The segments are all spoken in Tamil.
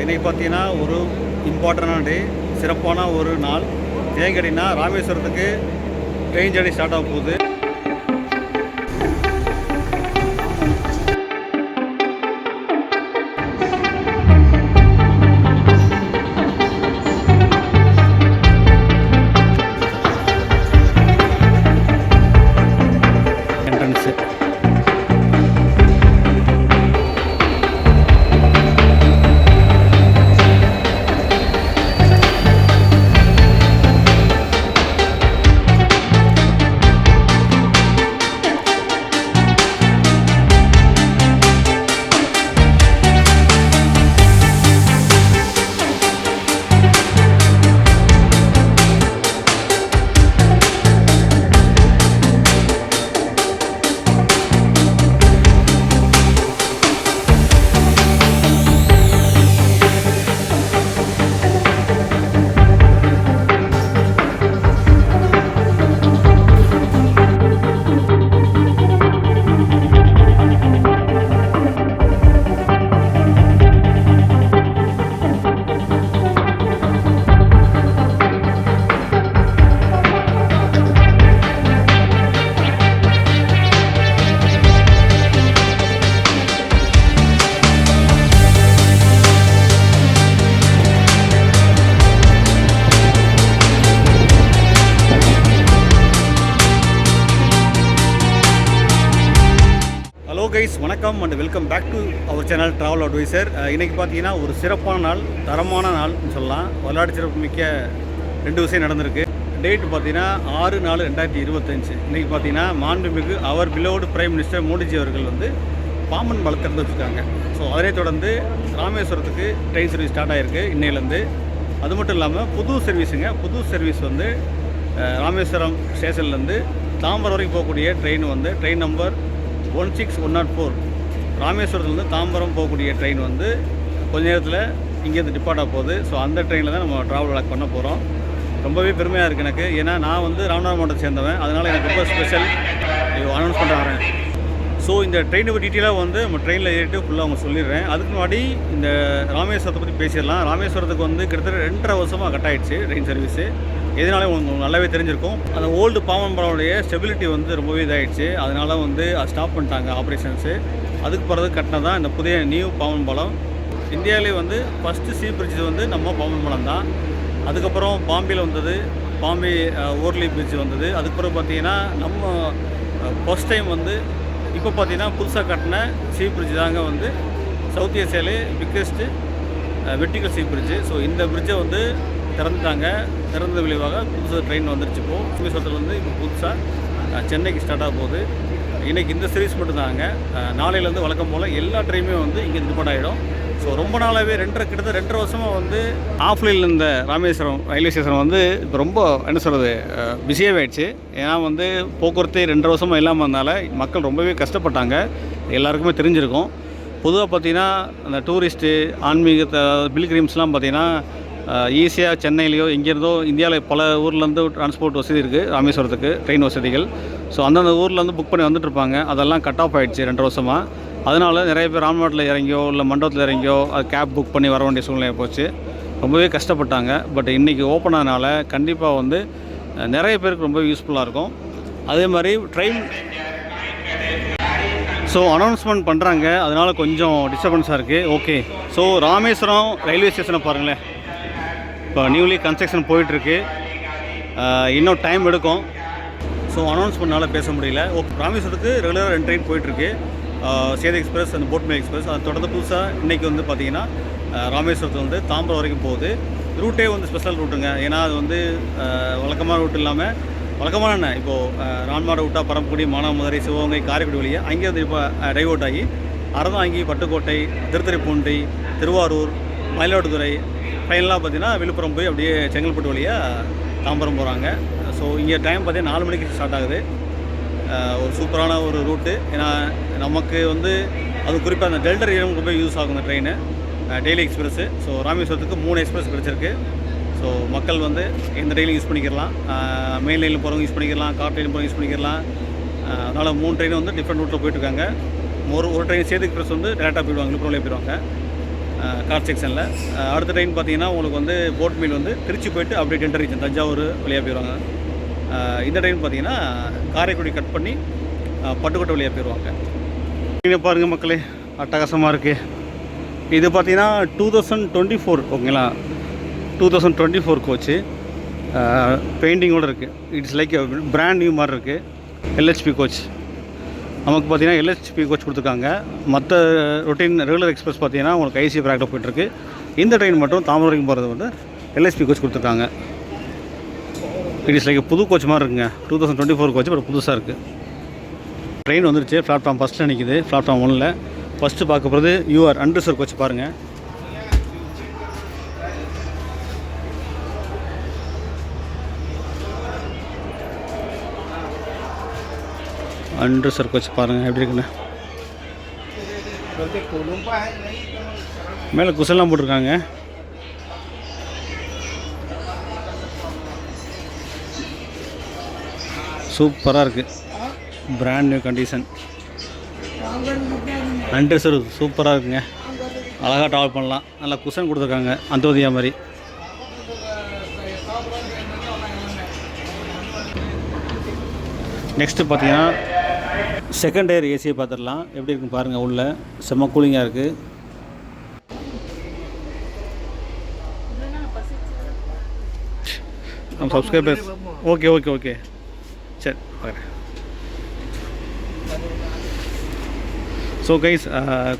இன்றைக்கி பார்த்தீங்கன்னா ஒரு இம்பார்ட்டண்டான டே, சிறப்பான ஒரு நாள். ஏன் கேட்டிங்கன்னா ராமேஸ்வரத்துக்கு ட்ரெயின் ஜர்னி ஸ்டார்ட் ஆக போகுது. என்ட்ரன்ஸு கைஸ், வணக்கம் and welcome back to our channel travel advisor. இன்றைக்கி பார்த்தீங்கன்னா ஒரு சிறப்பான நாள், தரமான நாள்னு சொல்லலாம். வரலாற்று சிறப்பு மிக்க 2 விஷயம் நடந்திருக்கு. டேட் பார்த்தீங்கன்னா 6/4/2025. இன்றைக்கி பார்த்தீங்கன்னா மாண்புமிகு அவர் பிலோடு பிரைம் மினிஸ்டர் மோடிஜி அவர்கள் வந்து பாம்பன் பாலம் திறந்து வச்சுருக்காங்க. ஸோ அதனை தொடர்ந்து ராமேஸ்வரத்துக்கு ட்ரெயின் சர்வீஸ் ஸ்டார்ட் ஆகிருக்கு இன்னையிலேருந்து. அது மட்டும் இல்லாமல் புது சர்வீஸ் வந்து ராமேஸ்வரம் ஸ்டேஷன்லேருந்து தாம்பரம் வரைக்கும் போகக்கூடிய ட்ரெயின் நம்பர் 16104 ராமேஸ்வரத்துலேருந்து தாம்பரம் போகக்கூடிய ட்ரெயின் வந்து கொஞ்ச நேரத்தில் இங்கேருந்து டிபார்ட் ஆக போகுது. ஸோ அந்த ட்ரெயினில் தான் நம்ம ட்ராவல் வழக்கு பண்ண போகிறோம். ரொம்பவே பெருமையாக இருக்குது எனக்கு. ஏன்னா நான் வந்து ராமநாதபுரம் மாவட்டத்தை சேர்ந்தவன், அதனால் எனக்கு ரொம்ப ஸ்பெஷல் அனௌன்ஸ் பண்ணுறேன். ஸோ இந்த ட்ரெயினை டீட்டெயிலாக வந்து நம்ம ட்ரெயினில் ஏறிட்டு ஃபுல்லாக அவங்க சொல்லிடுறேன். அதுக்கு முன்னாடி இந்த ராமேஸ்வரத்தை பற்றி பேசிடலாம். ராமேஸ்வரத்துக்கு வந்து கிட்டத்தட்ட 2.5 வருஷமாக கட் ஆகிடுச்சு ட்ரெயின் சர்வீஸு. எதனால உங்களுக்கு நல்லாவே தெரிஞ்சிருக்கும். அந்த ஓல்டு பாம்பன் பாலோடைய ஸ்டெபிலிட்டி வந்து ரொம்பவே இதாகிடுச்சு. அதனால வந்து அது ஸ்டாப் பண்ணிட்டாங்க ஆப்ரேஷன்ஸு. அதுக்கு பிறகு கட்டினது தான் இந்த புதிய நியூ பாம்பன் பாலம். இந்தியாவிலே வந்து ஃபஸ்ட்டு சீ பிரிட்ஜ் வந்து நம்ம பாம்பன் பாலம் தான். அதுக்கப்புறம் பாம்பேயில் வந்தது, பாம்பே ஓர்லி பிரிட்ஜ் வந்தது. அதுக்கு பிறகு பார்த்திங்கன்னா நம்ம ஃபஸ்ட் டைம் வந்து இப்போ பார்த்திங்கன்னா புதுசாக கட்டின சீ பிரிட்ஜ் தாங்க வந்து சவுத் ஏசியாவிலே பிக்கெஸ்ட்டு வெர்டிகல் சீ பிரிட்ஜு. ஸோ இந்த பிரிட்ஜை வந்து திறந்த விளைவாக புதுசாக ட்ரெயின் வந்துருச்சு. இப்போது ராமேஸ்வரத்துலேருந்து இப்போ புதுசாக சென்னைக்கு ஸ்டார்ட் ஆக போகுது. இன்றைக்கி இந்த சர்வீஸ் மட்டும்தாங்க. நாளையிலேருந்து வழக்கம் போல் எல்லா ட்ரெயினுமே வந்து இங்கே டிபார்ட் ஆகிடும். ஸோ ரொம்ப நாளாகவே கிட்டத்தட்ட 2.5 வருஷமாக வந்து ஆஃப்லைனில் இருந்த ராமேஸ்வரம் ரயில்வே ஸ்டேஷன் வந்து இப்போ ரொம்ப என்ன சொல்கிறது பிஸியாகவே ஆகிடுச்சு. ஏன்னா வந்து போக்குவரத்து 2.5 வருஷமாக இல்லாமல் இருந்தனால மக்கள் ரொம்பவே கஷ்டப்பட்டாங்க. எல்லாருக்குமே தெரிஞ்சிருக்கும். பொதுவாக பார்த்திங்கன்னா அந்த டூரிஸ்ட்டு ஆன்மீகத்தை பில்கிரிம்ஸ்லாம் பார்த்திங்கன்னா ஈஸியாக சென்னையிலையோ இங்கேருந்தோ இந்தியாவில் பல ஊர்லேருந்து டிரான்ஸ்போர்ட் வசதி இருக்குது ராமேஸ்வரத்துக்கு, ட்ரெயின் வசதிகள். ஸோ அந்தந்த ஊர்லேருந்து புக் பண்ணி வந்துட்டுருப்பாங்க. அதெல்லாம் கட் ஆஃப் ஆகிடுச்சு 2 வருஷமாக. அதனால் நிறைய பேர் ராம்நாட்டில் இறங்கியோ இல்லை மண்டபத்தில் இறங்கியோ அது கேப் புக் பண்ணி வர வேண்டிய சூழ்நிலை போச்சு. ரொம்பவே கஷ்டப்பட்டாங்க. பட் இன்றைக்கி ஓப்பன் ஆனதுனால கண்டிப்பாக வந்து நிறைய பேருக்கு ரொம்ப யூஸ்ஃபுல்லாக இருக்கும். அதே மாதிரி ட்ரெயின் ஸோ அனௌன்ஸ்மெண்ட் பண்ணுறாங்க, அதனால் கொஞ்சம் டிஸ்டர்பன்ஸாக இருக்குது. ஓகே, ஸோ ராமேஸ்வரம் ரயில்வே ஸ்டேஷனை பாருங்களேன். இப்போ நியூலி கன்ஸ்ட்ரக்ஷன் போயிட்டுருக்கு. இன்னும் டைம் எடுக்கும். ஸோ அனௌன்ஸ் பண்ணால் பேச முடியல. ராமேஸ்வரத்துக்கு ரெகுலராக 2 ட்ரெயின் போயிட்டுருக்கு. Sethu express and boat mail express. அதை தொடர்ந்து புதுசாக இன்றைக்கி வந்து பார்த்திங்கன்னா ராமேஸ்வரத்தில் வந்து தாம்பரம் வரைக்கும் போகுது. ரூட்டே வந்து ஸ்பெஷல் ரூட்டுங்க. ஏன்னா அது வந்து வழக்கமான ரூட் இல்லாமல் வழக்கமான என்ன இப்போது ராம்நாடு விட்டா பரமக்குடி, மானாமதுரை, சிவகங்கை, காரைக்குடி வழியாக அங்கே வந்து இப்போ டைவர்ட் ஆகி அறந்தாங்கி, பட்டுக்கோட்டை, திருத்துறைப்பூண்டி, திருவாரூர், மயிலாடுதுறை, ஃபைனலாக பார்த்திங்கன்னா விழுப்புரம் போய் அப்படியே செங்கல்பட்டு வழியாக தாம்பரம் போகிறாங்க. ஸோ இங்கே டைம் பார்த்திங்கன்னா 4 மணிக்கு ஸ்டார்ட் ஆகுது. ஒரு சூப்பரான ஒரு ரூட்டு. ஏன்னா நமக்கு வந்து அது குறிப்பாக அந்த டெல்டா ஏரியாவுக்கு போய் யூஸ் ஆகும் இந்த ட்ரெயின் டெய்லி எக்ஸ்பிரஸ்ஸு. ஸோ ராமேஸ்வரத்துக்கு 3 எக்ஸ்பிரஸ் கிடச்சிருக்கு. ஸோ மக்கள் வந்து எந்த ட்ரெயினும் யூஸ் பண்ணிக்கலாம். மெயின் லைனில் போகிறவங்க யூஸ் பண்ணிக்கலாம், கார் ட்ரெயின் போகிறவங்க யூஸ் பண்ணிக்கலாம். அதனால் 3 ட்ரெயின் வந்து டிஃப்ரெண்ட் ரூட்டில் போயிட்டுருக்காங்க. ஒரு ட்ரெயின் சேது எக்ஸ்பிரஸ் வந்து டேரெக்டாக போயிடுவாங்க, விழுப்புரம்லேயே போயிடுவாங்க. கார் செக்ஷனில். அடுத்த ட்ரெயின் பார்த்தீங்கன்னா உங்களுக்கு வந்து போட் மீல் வந்து திருச்சி போய்ட்டு அப்படியே டென்டர் ரீஜன் தஞ்சாவூர் வழியாக போயிடுவாங்க. இந்த ட்ரெயின் பார்த்தீங்கன்னா காரைக்குடி கட் பண்ணி பட்டுக்கோட்டை வழியாக போயிடுவாங்க. நீங்கள் பாருங்கள் மக்களே, அட்டகாசமாக இருக்குது. இது பார்த்தீங்கன்னா 2024 ஓகேங்களா, 2024 கோச்சு. பெயிண்டிங்கோடு இருக்குது. இட்ஸ் லைக் பிராண்ட் நியூ மாதிரி இருக்குது. எல்ஹெச்பி கோச் நமக்கு பார்த்தீங்கன்னா எல்ஹெச்பி கோச் கொடுத்துருக்காங்க. மற்ற ரொட்டீன் ரெகுலர் எக்ஸ்பிரஸ் பார்த்தீங்கன்னா உங்களுக்கு ஐசி ப்ராக்டில் போய்ட்டுருக்கு. இந்த ட்ரெயின் மட்டும் தாம்பரம் வரைக்கும் போகிறது வந்து எல்ஹெச்பி கோச் கொடுத்துருக்காங்க. இட் இஸ் லைக் புது கோச் மாதிரி இருக்குங்க. 2024 கோச் பட் புதுசாக இருக்குது. ட்ரெயின் வந்துருச்சு. பிளாட்ஃபார்ம் ஃபஸ்ட்டில் நிற்கிது. பிளாட்ஃபார்ம் 1ல் ஃபஸ்ட்டு பார்க்க போகிறது யூஆர் அன்ரிசர்வ் கோச் பாருங்கள். அன்ரிசர்வ் கோச் பாருங்கள் எப்படி இருக்குன்னு. மேலே குசல்லாம் போட்டிருக்காங்க. சூப்பராக இருக்குது. Brand new condition. அன்ரிசர்வ் சூப்பராக இருக்குங்க. அழகாக ட்ராவல் பண்ணலாம். நல்லா குஷன் கொடுத்துருக்காங்க அந்தோதியா மாதிரி. நெக்ஸ்ட்டு பார்த்தீங்கன்னா செகண்ட் டயர் ஏசியை பார்த்துடலாம். எப்படி இருக்குன்னு பாருங்கள். உள்ள செம்ம கூலிங்காக இருக்குது. நம்ம சப்ஸ்கிரைபர்ஸ் ஓகே ஓகே ஓகே சரி பார்க்குறேன். ஸோ கைஸ்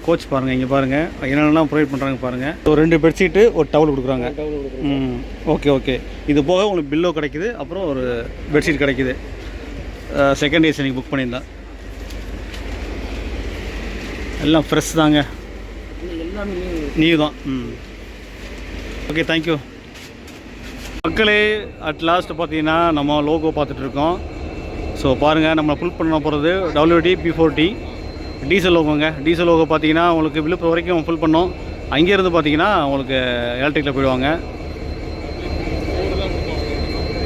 கோச் பாருங்கள், இங்கே பாருங்கள் என்னென்னலாம் ப்ரொவைட் பண்ணுறாங்க பாருங்கள். ஸோ 2 பெட்ஷீட்டு ஒரு டவல் கொடுக்குறாங்க. Okay okay. இது போக உங்களுக்கு பில்லோ கிடைக்குது, அப்புறம் ஒரு பெட்ஷீட் கிடைக்குது. செகண்ட் ஏசி நீங்கள் புக் பண்ணியிருந்தேன். எல்லாம் ஃப்ரெஷ் தாங்க, நியூ தான். ஓகே தேங்க்யூ மக்களே. அட் லாஸ்ட் பார்த்தீங்கன்னா நம்ம லோகோ பார்த்துட்ருக்கோம். ஸோ பாருங்கள், நம்ம ஃபுல் பண்ண போகிறது WD P40 டீசல் லோகோங்க. டீசல் லோகோ பார்த்தீங்கன்னா உங்களுக்கு விழுப்புரம் வரைக்கும் ஃபுல் பண்ணோம். அங்கேருந்து பார்த்தீங்கன்னா உங்களுக்கு எலக்ட்ரிக்கில் போயிடுவாங்க.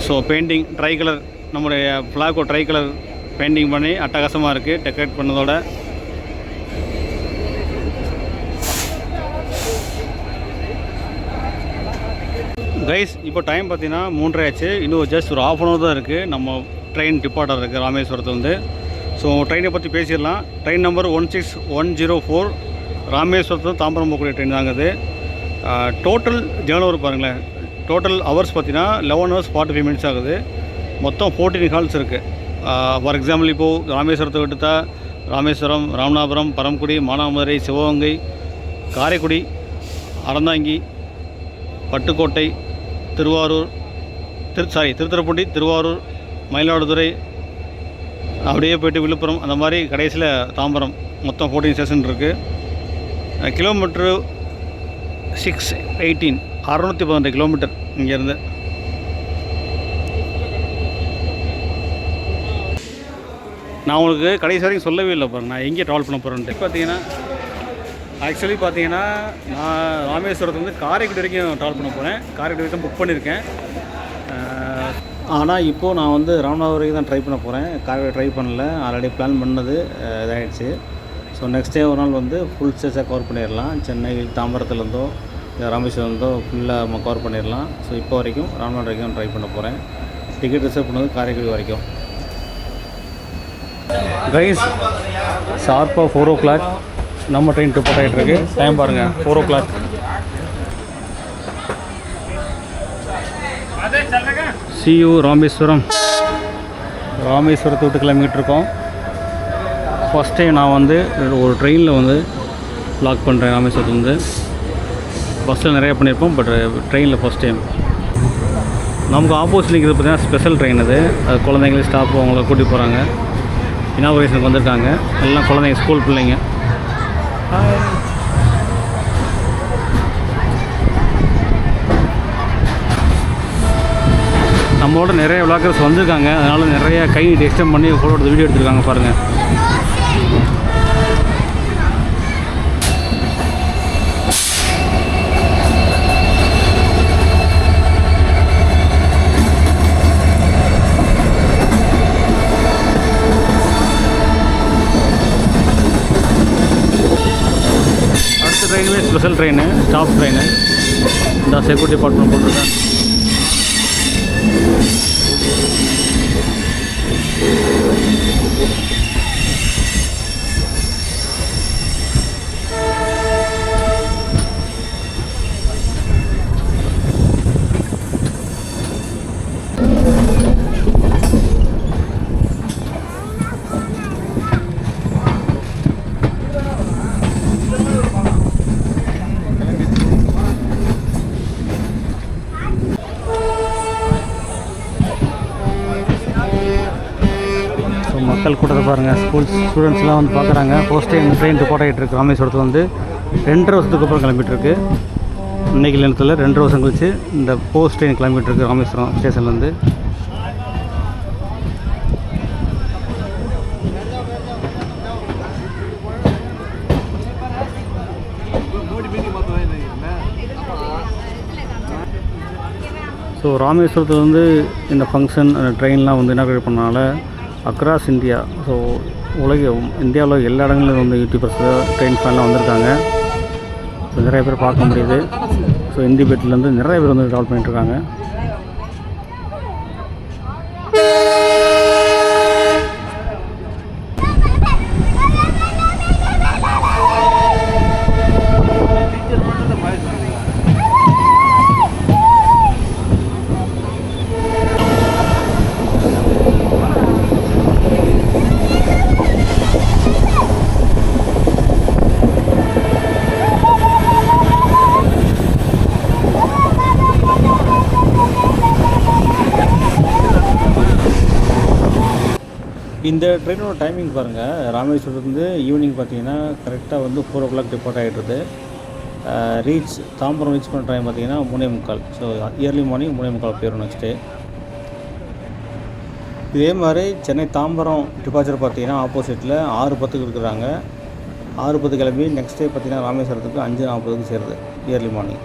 ஸோ பெயிண்டிங் ட்ரை கலர், நம்முடைய ஃப்ளாகோ ட்ரை கலர் பெயிண்டிங் பண்ணி அட்டகாசமாக இருக்குது டெக்கரேட் பண்ணதோட. கைஸ் இப்போ டைம் பார்த்தீங்கன்னா 3:30 ஆச்சு. இன்னும் ஜஸ்ட் ஒரு 1/2 தான் இருக்குது. நம்ம ட்ரெயின் டிபார்ட்டர் இருக்குது ராமேஸ்வரத்துலேருந்து. ஸோ ட்ரெயினை பற்றி பேசிடலாம். ட்ரெயின் நம்பர் 16104 ராமேஸ்வரத்துலேருந்து தாம்பரம் போகக்கூடிய ட்ரெயின் தாங்க இது. டோட்டல் ஜேர்னி பாருங்களேன். டோட்டல் ஹவர்ஸ் பார்த்தீங்கன்னா 11 hours 45 minutes ஆகுது. மொத்தம் 14 ஹால்ஸ் இருக்குது. ஃபார் எக்ஸாம்பிள் இப்போது ராமேஸ்வரத்தை விட்டுத்தா ராமேஸ்வரம், ராமநாதபுரம், பரமக்குடி, மானாமதுரை, சிவகங்கை, காரைக்குடி, அறந்தாங்கி, பட்டுக்கோட்டை, திருவாரூர், திருத்துறைப்பூண்டி, திருவாரூர், மயிலாடுதுறை, அப்படியே போய்ட்டு விழுப்புரம், அந்த மாதிரி கடைசியில் தாம்பரம். மொத்தம் 14 ஸ்டேஷன் இருக்குது. கிலோமீட்ரு 618 612 கிலோமீட்டர் இங்கேருந்து. நான் உங்களுக்கு கடைசி வரைக்கும் சொல்லவே இல்லை பாருங்கள் நான் எங்கே ட்ராவல் பண்ண போகிறேன்ட்டு. பார்த்தீங்கன்னா ஆக்சுவலி பார்த்தீங்கன்னா நான் ராமேஸ்வரத்துலேருந்து காரைக்குடி வரைக்கும் ட்ராவல் பண்ண போகிறேன். காரைக்குடி வரைக்கும் புக் பண்ணியிருக்கேன். ஆனால் இப்போது நான் வந்து ராமநாதபுரம் வரைக்கும் தான் ட்ரை பண்ண போகிறேன். காரைக்குடி ட்ரை பண்ணல, ஆல்ரெடி பிளான் பண்ணது இதாகிடுச்சு. ஸோ நெக்ஸ்ட் டே ஒரு நாள் வந்து ஃபுல் ஸ்டேஸாக கவர் பண்ணிடலாம். சென்னை தாம்பரத்துலேருந்தோ ராமேஸ்வரம்தோ ஃபுல்லாக நம்ம கவர் பண்ணிடலாம். ஸோ இப்போ வரைக்கும் ராமநாதபுரம் வரைக்கும் ட்ரை பண்ண போகிறேன். டிக்கெட் ரிசர்வ் பண்ணது காரைக்குடி வரைக்கும். கைஸ் ஷார்ப்பாக 4 o'clock நம்ம ட்ரெயின் டிபார்ட் ஆகிட்டு இருக்கு. டைம் பாருங்கள் 4 o'clock. சியூ ராமேஸ்வரத்தை விட்டு கிளம்பிகிட்டு இருக்கோம். ஃபஸ்ட் டைம் நான் வந்து ஒரு ட்ரெயினில் வந்து வ்ளாக் பண்ணுறேன். ராமேஸ்வரத்துலேருந்து பஸ்ஸில் நிறையா பண்ணியிருப்போம், பட் ட்ரெயினில் ஃபஸ்ட் டைம். நமக்கு ஆப்போசிட் நிற்கிறது பார்த்தீங்கன்னா ஸ்பெஷல் ட்ரெயின். அது குழந்தைங்களே ஸ்டாஃப் அவங்கள கூட்டி போகிறாங்க. இனாகுரேஷனுக்கு வந்திருக்காங்க. எல்லாம் குழந்தைங்க, ஸ்கூல் பிள்ளைங்க. நம்மளோட நிறைய விளாக்கர்ஸ் வந்திருக்காங்க. அதனால் நிறைய கை எக்ஸ்டெண்ட் பண்ணி ஃபோட்டோ எடுத்து வீடியோ எடுத்துருக்காங்க பாருங்கள். அடுத்த ட்ரெயினில் ஸ்பெஷல் ட்ரெயின் ஸ்டாப் ட்ரெயின். இந்த செக்யூரிட்டி டிபார்ட்மெண்ட் போட்டிருக்கேன். மக்கள் கூட்டத்தை பாருங்கள். ஸ்டூடெண்ட்ஸ்லாம் வந்து பார்க்குறாங்க. ஃபர்ஸ்ட் டைம் ட்ரெயின் ரிப்போர்ட் ஆகிட்டு இருக்கு. ராமேஸ்வரத்தில் வந்து 2.5 வருஷத்துக்கு அப்புறம் கிளம்பிட்டுருக்கு. இன்றைக்கி நேரத்தில் 2.5 வருஷம் கழிச்சு இந்த போஸ்ட் ட்ரெயின் கிளம்பிட்டுருக்கு ராமேஸ்வரம் ஸ்டேஷன்லேருந்து. ஸோ ராமேஸ்வரத்தில் வந்து இந்த ஃபங்க்ஷன் ட்ரெயின்லாம் வந்து இனாக்ரேட் பண்ணனால அக்ராஸ் இந்தியா, ஸோ இந்தியாவில் எல்லா இடங்களிலும் வந்து யூடியூபர்ஸ் ட்ரெயின் ஃபேன்லாம் வந்திருக்காங்க. ஸோ நிறைய பேர் பார்க்க முடியுது. ஸோ இந்தி பெட்டிலேருந்து நிறைய பேர் வந்து ட்ராவல் பண்ணிட்டுருக்காங்க. இந்த ட்ரெயினோட டைமிங் பாருங்கள். ராமேஸ்வரத்துலேருந்து ஈவினிங் பார்த்தீங்கன்னா கரெக்டாக வந்து 4 o'clock டிபார்ட் ஆகிடுறது. தாம்பரம் ரீச் பண்ணுற டைம் பார்த்தீங்கன்னா 3:45. ஸோ இயர்லி மார்னிங் 3:45 போயிடும் நெக்ஸ்ட் டே. இதே மாதிரி சென்னை தாம்பரம் டிபார்ச்சர் பார்த்தீங்கன்னா ஆப்போசிட்டில் 6:10 இருக்கிறாங்க. 6:10 கிளம்பி நெக்ஸ்ட் டே பார்த்தீங்கன்னா ராமேஸ்வரத்துக்கு 5:40 சேருது இயர்லி மார்னிங்.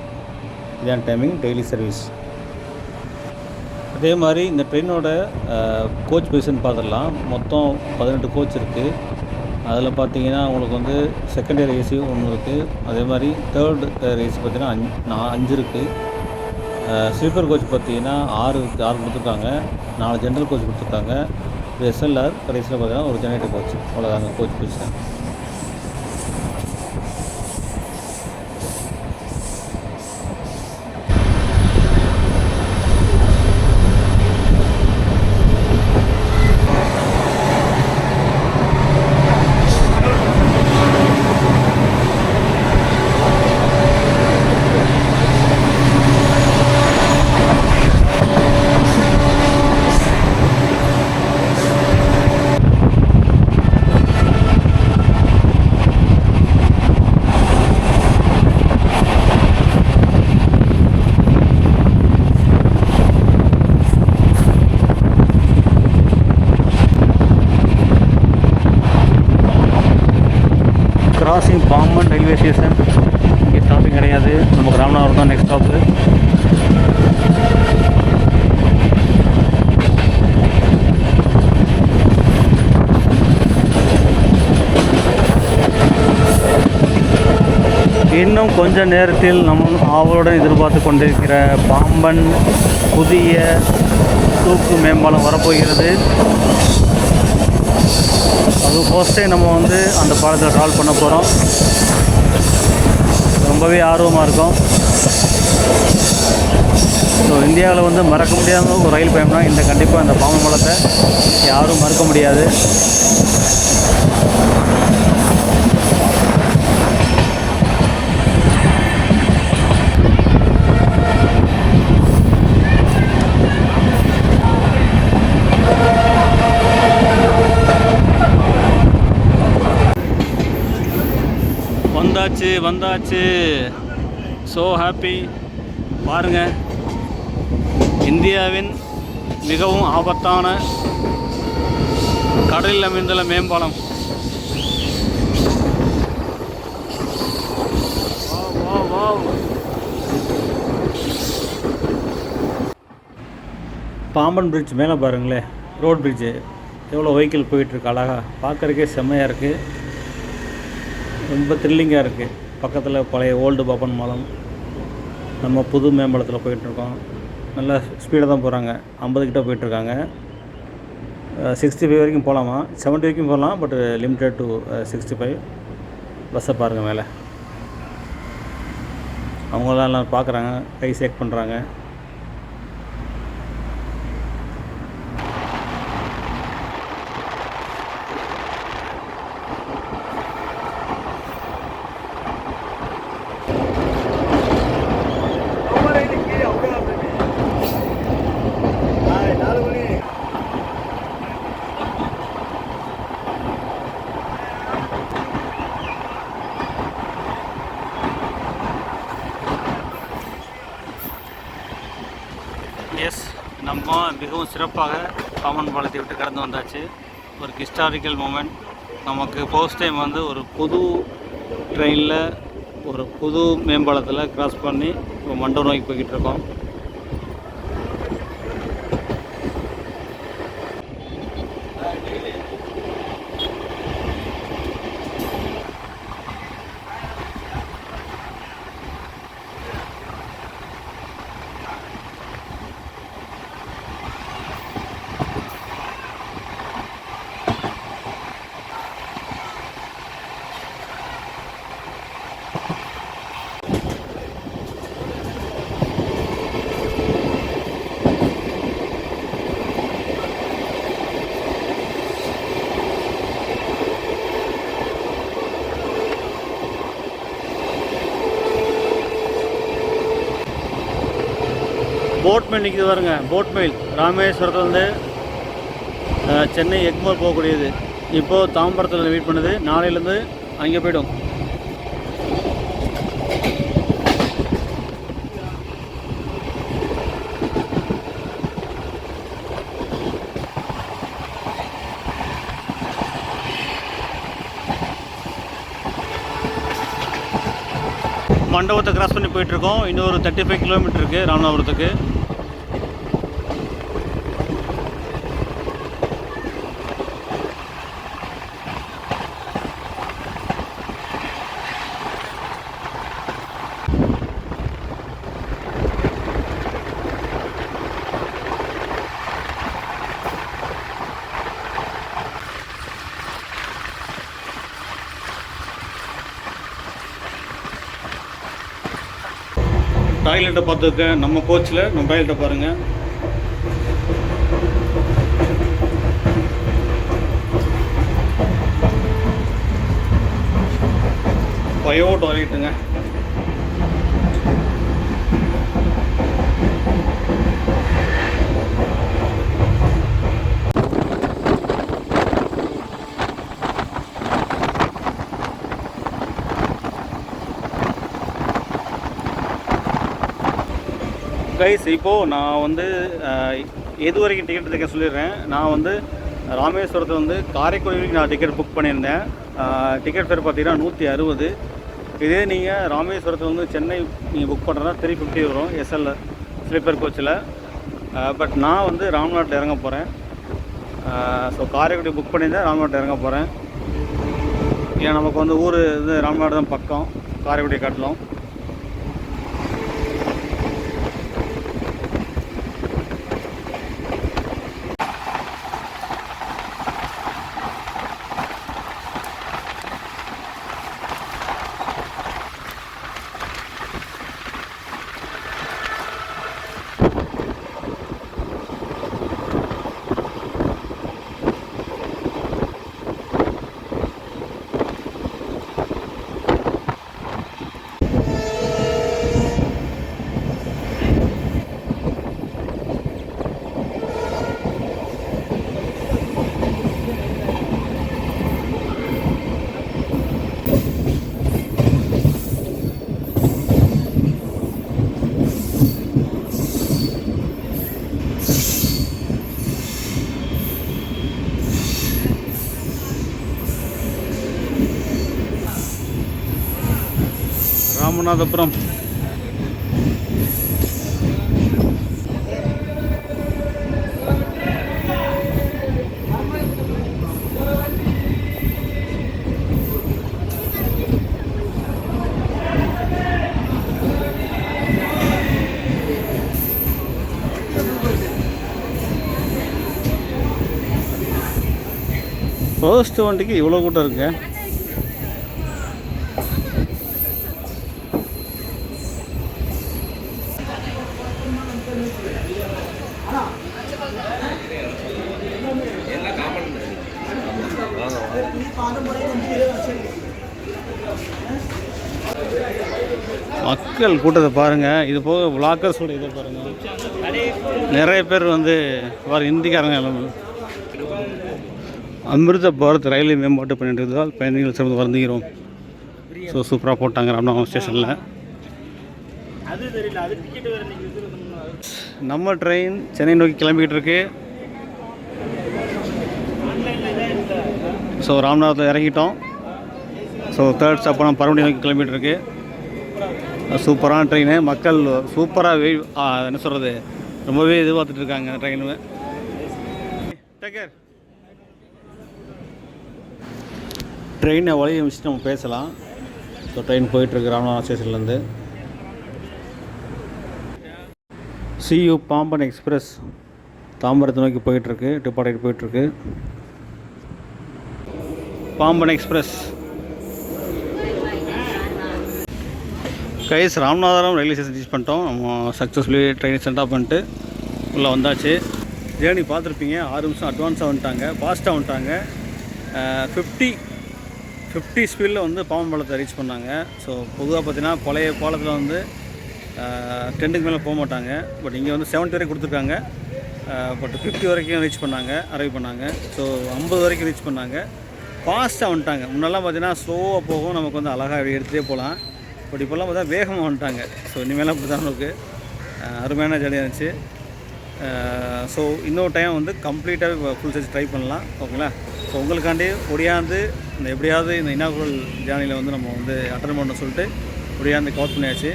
இதான் டைமிங் டெய்லி சர்வீஸ். அதே மாதிரி இந்த ட்ரெயினோட கோச் பொசிஷன் பார்த்துடலாம். மொத்தம் 18 கோச் இருக்குது. அதில் பார்த்தீங்கன்னா உங்களுக்கு வந்து செகண்ட் இயர் ஏசி ஒன்று இருக்குது. அதே மாதிரி தேர்ட் இயர் ஏசி பார்த்தீங்கன்னா 5 இருக்குது. ஸ்லீப்பர் கோச் பார்த்தீங்கன்னா 6 கொடுத்துருக்காங்க. 4 ஜென்ரல் கோச் கொடுத்துருக்காங்க. எஸ்எல்ஆர் கடைசியில் பார்த்தீங்கன்னா ஒரு ஜெனரேட்டர் கோச். அவ்வளோதாங்க coach position. Crossing Pamban railway station. இங்கே ஸ்டாப்பிங் கிடையாது. நமக்கு ராமநாதபுரம் தான் நெக்ஸ்ட் ஸ்டாப்பு. இன்னும் கொஞ்ச நேரத்தில் நம்ம ஆவலுடன் எதிர்பார்த்து கொண்டிருக்கிற பாம்பன் புதிய தூக்கு மேம்பாலம் வரப்போகிறது. அது ஃபர்ஸ்ட் டைம் நம்ம வந்து அந்த பாலத்தில் ட்ராவல் பண்ண போகிறோம். ரொம்பவே ஆர்வமாக இருக்கும். ஸோ இந்தியாவில் வந்து மறக்க முடியாத ஒரு ரயில் பயணம்னா இந்த கண்டிப்பாக இந்த பாம்பன் பாலத்தை யாரும் மறக்க முடியாது. வந்தாச்சு. So happy. பாருங்கள், இந்தியாவின் மிகவும் ஆபத்தான கடலில் அமைந்துள்ள மேம்பாலம். பாம்பன் பிரிட்ஜ் மேலே பாருங்களேன், ரோட் பிரிட்ஜு எவ்வளோ வெஹிக்கிள் போயிட்டுருக்கு. அழகாக பார்க்குறதுக்கே செம்மையாக இருக்குது. ரொம்ப த்ரில்லிங்காக இருக்குது. பக்கத்தில் பழைய ஓல்டு பாம்பன் பாலம். நம்ம புது மேம்பாலத்தில் போயிட்டுருக்கோம். நல்லா ஸ்பீடாக தான் போகிறாங்க. 50 கிட்ட போயிட்டுருக்காங்க. 65 வரைக்கும் போகலாமா, 70 வரைக்கும் போகலாம். But limited to 65. பஸ்ஸை பாருங்கள் மேலே. அவங்களாம் எல்லாம் பார்க்குறாங்க, கை சேக் பண்ணுறாங்க. எஸ், நம்ம மிகவும் சிறப்பாக பாம்பன் பாலத்தை விட்டு கடந்து வந்தாச்சு. ஒரு ஹிஸ்டாரிக்கல் மூமெண்ட். நமக்கு ஃபர்ஸ்ட் டைம் வந்து ஒரு புது ட்ரெயினில் ஒரு புது மேம்பாலத்தில் கிராஸ் பண்ணி இப்போ மண்டபம் நோக்கி போய்கிட்டு இருக்கோம். போட் மெயில் நிற்கிது பாருங்க. போட் மெயில் ராமேஸ்வரத்துலேருந்து சென்னை எக்மோர் போகக்கூடியது. இப்போது தாம்பரத்தில் வெயிட் பண்ணுது. நாளையிலேருந்து அங்கே போய்டும். மண்டபத்தை கிராஸ் பண்ணி போயிட்டுருக்கோம். இன்னொரு 35 கிலோமீட்டர் இருக்குது ராமநாதபுரத்துக்கு. டாய்லெட்டை பார்த்துருக்கேன். நம்ம கோச்சில் நம்ம டாய்லெட்டை பாருங்கள். பயோ டாய்லெட்டுங்க. கைஸ், இப்போது நான் வந்து எது வரைக்கும் டிக்கெட் எடுக்க சொல்லிடுறேன். நான் வந்து ராமேஸ்வரத்தில் வந்து காரைக்குடி வரைக்கும் நான் டிக்கெட் புக் பண்ணியிருந்தேன். டிக்கெட் ஃபேர் பார்த்தீங்கன்னா 160. இதே நீங்கள் ராமேஸ்வரத்தில் வந்து சென்னை நீங்கள் புக் பண்ணுறதா 350 வரும் எஸ்எல் ஸ்லீப்பர் கோச்சில். பட் நான் வந்து ராம்நாட்டில் இறங்க போகிறேன். ஸோ காரைக்குடி புக் பண்ணியிருந்தேன், ராம்நாட்டில் இறங்க போகிறேன். ஏன்னா நமக்கு வந்து ஊர் இது ராம்நாடு தான் பக்கம், காரைக்குடி காட்டிலும். ராமநாதபுரம். ஃபர்ஸ்ட் வண்டிக்கு இவ்வளோ கூட்டம் இருக்குங்க. மக்கள் கூட்டத்தை பாருங்கள். இது போக விளாக்கர்ஸோட இதை பாருங்கள். நிறைய பேர் வந்து இந்திக்காரங்க எல்லாமே. அமிர்த பாரத் ரயில்வே மேம்பாட்டு பண்ணிட்டு பயணிகள் சிறந்து வருந்துகிறோம். ஸோ சூப்பராக போட்டாங்க ராமநாதபுரம் ஸ்டேஷனில். நம்ம ட்ரெயின் சென்னை நோக்கி கிளம்பிக்கிட்டு இருக்கு. ஸோ ராமநாதத்தில் இறங்கிட்டோம். ஸோ தேர்ட் ஸ்டாப் நம்ம பரமடி நோக்கி கிளம்பிகிட்டு இருக்கு. சூப்பரான ட்ரெயின். மக்கள் சூப்பராக என்ன சொல்கிறது, ரொம்பவே எதிர்பார்த்துட்டு இருக்காங்க ட்ரெயினு. டேக்கர் ட்ரெயினை வழியை வச்சுட்டு நம்ம பேசலாம். ஸோ ட்ரெயின் போயிட்டுருக்கு ராமநாதபுரம் ஸ்டேஷன்லேருந்து. சியூ பாம்பன் எக்ஸ்பிரஸ் தாம்பரத்தை நோக்கி போயிட்டுருக்கு. டிபார்ட் போயிட்டுருக்கு Pamban express. Guys Ramanathapuram railway station reach பண்ணிட்டோம். நம்ம சக்ஸஸ்ஃபுல்லி ட்ரெயின் சென்ட் ஆஃப் பண்ணிட்டு உள்ளே வந்தாச்சு. ஜேர்னி பார்த்துருப்பீங்க. 6 நிமிஷம் அட்வான்ஸாக வந்துட்டாங்க, ஃபாஸ்ட்டாக வந்துட்டாங்க. 50 ஸ்பீடில் வந்து பாம்பன் பாலத்தை ரீச் பண்ணாங்க. ஸோ பொதுவாக பார்த்தீங்கன்னா பழைய பாலத்தில் வந்து 10க்கு மேலே போக மாட்டாங்க. பட் இங்கே வந்து 70 வரைக்கும் கொடுத்துருக்காங்க. பட் 50 வரைக்கும் ரீச் பண்ணாங்க, அரைவ் பண்ணாங்க. ஸோ 50 வரைக்கும் ரீச் பண்ணாங்க. ஃபாஸ்ட்டாக வந்துட்டாங்க. முன்னெல்லாம் பார்த்தீங்கன்னா ஸ்லோவாக போகும், நமக்கு வந்து அழகாக எடுத்துகிட்டே போகலாம். பட் இப்போல்லாம் பார்த்தா வேகமாக வந்துட்டாங்க. ஸோ இனிமேலாம் அப்படி தான் நமக்கு அருமையான ஜாலியாக இருந்துச்சு. ஸோ இன்னொரு டைம் வந்து கம்ப்ளீட்டாகவே ஃபுல் சைஸ் ட்ரை பண்ணலாம். ஓகேங்களா? ஸோ உங்களுக்காண்டி ஒடியாந்து இந்த எப்படியாவது இந்த இனாகுரல் ஜேர்னியில் வந்து நம்ம வந்து அட்டன் பண்ண சொல்லிட்டு ஒடியாந்து கவர் பண்ணியாச்சு.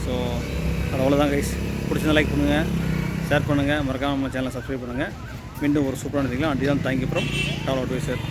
ஸோ அது அவ்வளோதான் கைஸ். பிடிச்சிருந்தா லைக் பண்ணுங்கள், ஷேர் பண்ணுங்கள், மறக்காமல் நம்ம சேனலை சப்ஸ்கிரைப் பண்ணுங்கள். மீண்டும் ஒரு சூப்பரான இருந்தீங்களா. அண்டி தான் தேங்க்யூ ஃப்ரம் ட்ராவல் அட்வைசர்.